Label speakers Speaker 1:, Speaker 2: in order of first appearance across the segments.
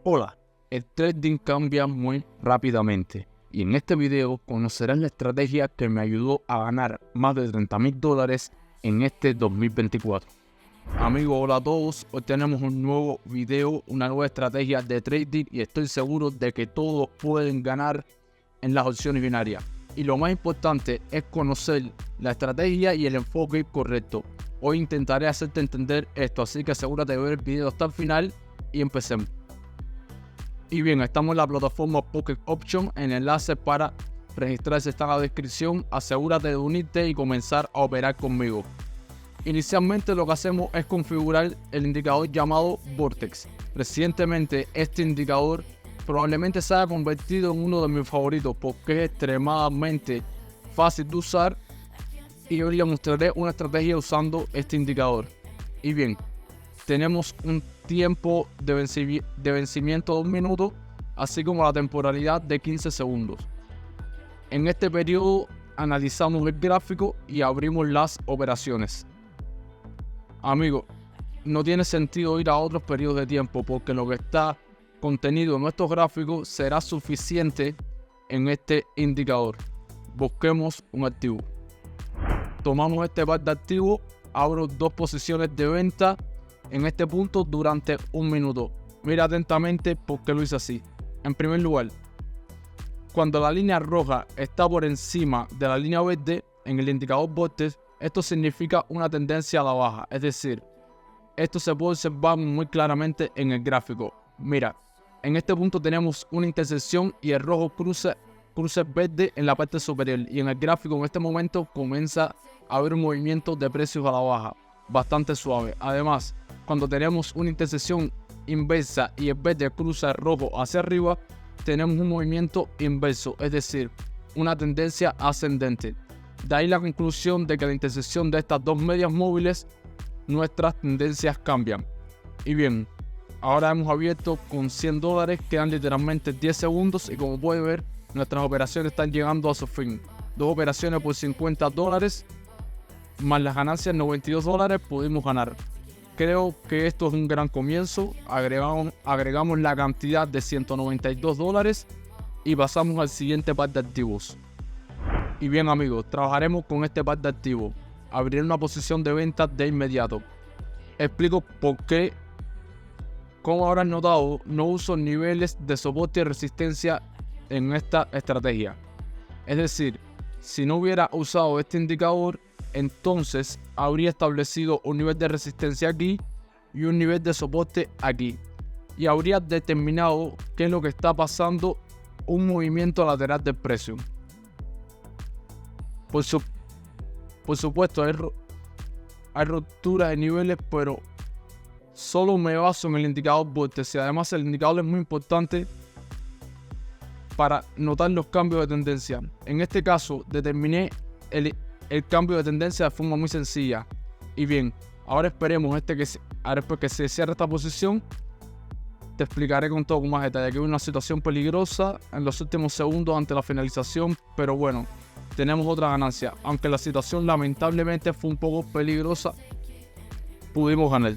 Speaker 1: Hola, el trading cambia muy rápidamente y en este video conocerás la estrategia que me ayudó a ganar más de $30,000 en este 2024. Amigos, hola a todos, hoy tenemos un nuevo video, una nueva estrategia de trading y estoy seguro de que todos pueden ganar en las opciones binarias. Y lo más importante es conocer la estrategia y el enfoque correcto. Hoy intentaré hacerte entender esto, así que asegúrate de ver el video hasta el final y empecemos. Y bien, estamos en la plataforma Pocket Option. El enlace para registrarse está en la descripción. Asegúrate de unirte y comenzar a operar conmigo. Inicialmente lo que hacemos es configurar el indicador llamado Vortex. Recientemente este indicador probablemente se haya convertido en uno de mis favoritos porque es extremadamente fácil de usar y hoy les mostraré una estrategia usando este indicador. Y bien, tenemos un tiempo de vencimiento de 1 minuto, así como la temporalidad de 15 segundos. En este periodo analizamos el gráfico y abrimos las operaciones. Amigos, no tiene sentido ir a otros periodos de tiempo porque lo que está contenido en nuestros gráficos será suficiente en este indicador. Busquemos un activo. Tomamos este par de activos, abro 2 posiciones de venta en este punto durante 1 minuto. Mira atentamente por qué lo hice así. En primer lugar, cuando la línea roja está por encima de la línea verde en el indicador Vortex, esto significa una tendencia a la baja. Es decir, esto se puede observar muy claramente en el gráfico. Mira, en este punto tenemos una intersección y el rojo cruce verde en la parte superior. Y en el gráfico en este momento comienza a haber un movimiento de precios a la baja, bastante suave. Además, cuando tenemos una intersección inversa y el verde cruza el rojo hacia arriba, tenemos un movimiento inverso, es decir, una tendencia ascendente. De ahí la conclusión de que la intersección de estas dos medias móviles, nuestras tendencias cambian. Y bien, ahora hemos abierto con $100, quedan literalmente 10 segundos y como pueden ver, nuestras operaciones están llegando a su fin. 2 operaciones por $50, más las ganancias $92 pudimos ganar. Creo que esto es un gran comienzo. Agregamos la cantidad de $192 y pasamos al siguiente par de activos. Y bien amigos, trabajaremos con este par de activos. Abriré una posición de venta de inmediato. Explico por qué. Como habrán notado, no uso niveles de soporte y resistencia en esta estrategia. Es decir, si no hubiera usado este indicador, entonces habría establecido un nivel de resistencia aquí y un nivel de soporte aquí. Y habría determinado qué es lo que está pasando, un movimiento lateral del precio. Por supuesto, hay rupturas de niveles, pero solo me baso en el indicador Vortex. Y además el indicador es muy importante para notar los cambios de tendencia. En este caso, determiné el cambio de tendencia de forma muy sencilla. Y bien, ahora esperemos que se cierre esta posición. Te explicaré con todo más detalle. Aquí hay una situación peligrosa en los últimos segundos ante la finalización, pero bueno, tenemos otra ganancia. Aunque la situación lamentablemente fue un poco peligrosa, pudimos ganar.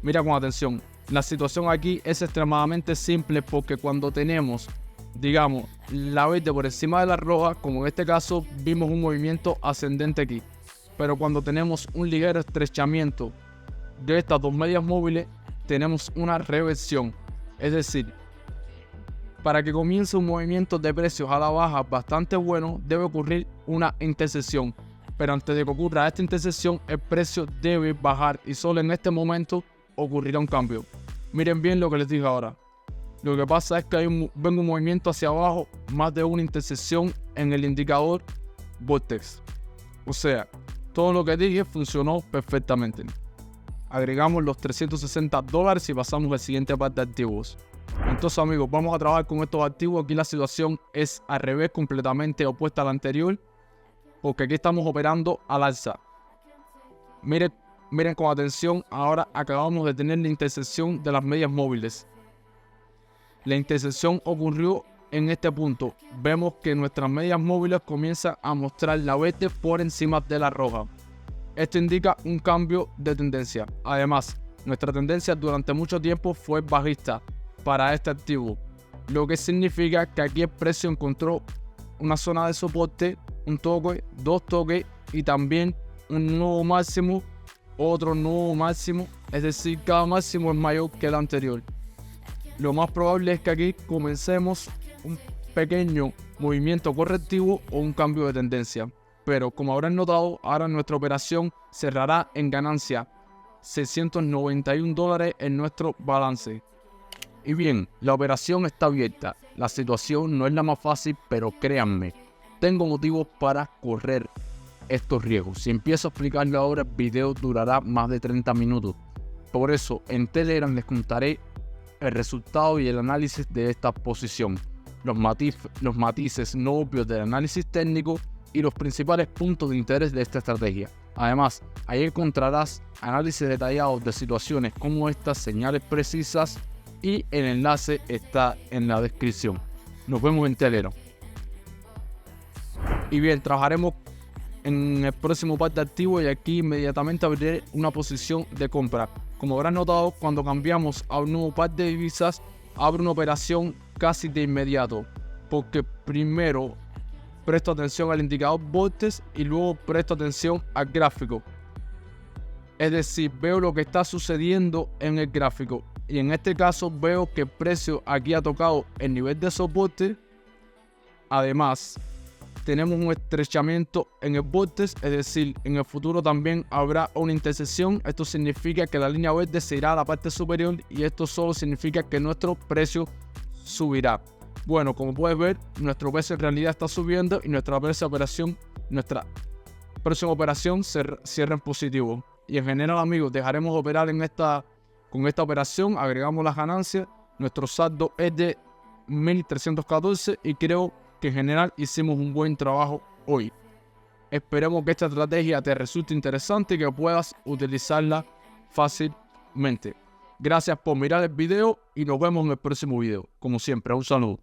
Speaker 1: Mira con atención. La situación aquí es extremadamente simple porque cuando tenemos, digamos, la verde por encima de la roja, como en este caso, vimos un movimiento ascendente aquí. Pero cuando tenemos un ligero estrechamiento de estas dos medias móviles, tenemos una reversión. Es decir, para que comience un movimiento de precios a la baja bastante bueno, debe ocurrir una intersección. Pero antes de que ocurra esta intersección, el precio debe bajar y solo en este momento ocurrirá un cambio. Miren bien lo que les dije ahora. Lo que pasa es que vengo un movimiento hacia abajo, más de una intersección en el indicador Vortex. O sea, todo lo que dije funcionó perfectamente. Agregamos los $360 y pasamos al siguiente par de activos. Entonces amigos, vamos a trabajar con estos activos. Aquí la situación es al revés, completamente opuesta a la anterior, porque aquí estamos operando al alza. Miren con atención, ahora acabamos de tener la intersección de las medias móviles. La intersección ocurrió en este punto. Vemos que nuestras medias móviles comienzan a mostrar la verde por encima de la roja. Esto indica un cambio de tendencia. Además, nuestra tendencia durante mucho tiempo fue bajista para este activo, lo que significa que aquí el precio encontró una zona de soporte, un toque, dos toques y también un nuevo máximo, otro nuevo máximo, es decir, cada máximo es mayor que el anterior. Lo más probable es que aquí comencemos un pequeño movimiento correctivo o un cambio de tendencia, pero como habrán notado, ahora nuestra operación cerrará en ganancia, $691 en nuestro balance. Y bien, la operación está abierta, la situación no es la más fácil, pero créanme, tengo motivos para correr estos riesgos. Si empiezo a explicarlo ahora, el video durará más de 30 minutos. Por eso, en Telegram les contaré el resultado y el análisis de esta posición, los matices no obvios del análisis técnico y los principales puntos de interés de esta estrategia. Además, ahí encontrarás análisis detallados de situaciones como estas, señales precisas, y el enlace está en la descripción. Nos vemos en Telegram. Y bien, trabajaremos en el próximo par de activos y aquí inmediatamente abriré una posición de compra. Como habrán notado, cuando cambiamos a un nuevo par de divisas, abro una operación casi de inmediato, porque primero presto atención al indicador Voltes y luego presto atención al gráfico. Es decir, veo lo que está sucediendo en el gráfico. Y en este caso veo que el precio aquí ha tocado el nivel de soporte. Además, tenemos un estrechamiento en el Voltes, es decir, en el futuro también habrá una intersección. Esto significa que la línea verde se irá a la parte superior y esto solo significa que nuestro precio subirá. Bueno, como puedes ver, nuestro precio en realidad está subiendo y nuestra próxima operación cierra en positivo. Y en general, amigos, dejaremos de operar con esta operación, agregamos las ganancias. Nuestro saldo es de 1.314 y creo que en general hicimos un buen trabajo hoy. Esperemos que esta estrategia te resulte interesante y que puedas utilizarla fácilmente. Gracias por mirar el video y nos vemos en el próximo video. Como siempre, un saludo.